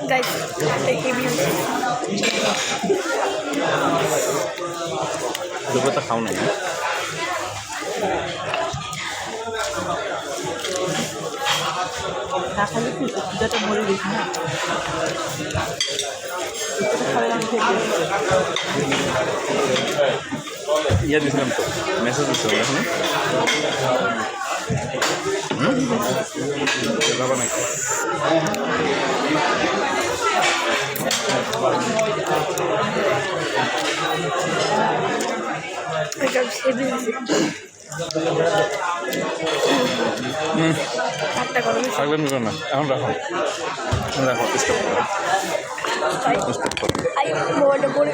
Guys, the heavy দুপুরে তো খাও নাই না খালি কি যেটা মরে দিস না ইয়ে দিয়েছিলাম তো মেসেজ দিচ্ছিলাম এখন যাবা নাকি থাকবেন না এখন রাখো রাখো স্টপ করো I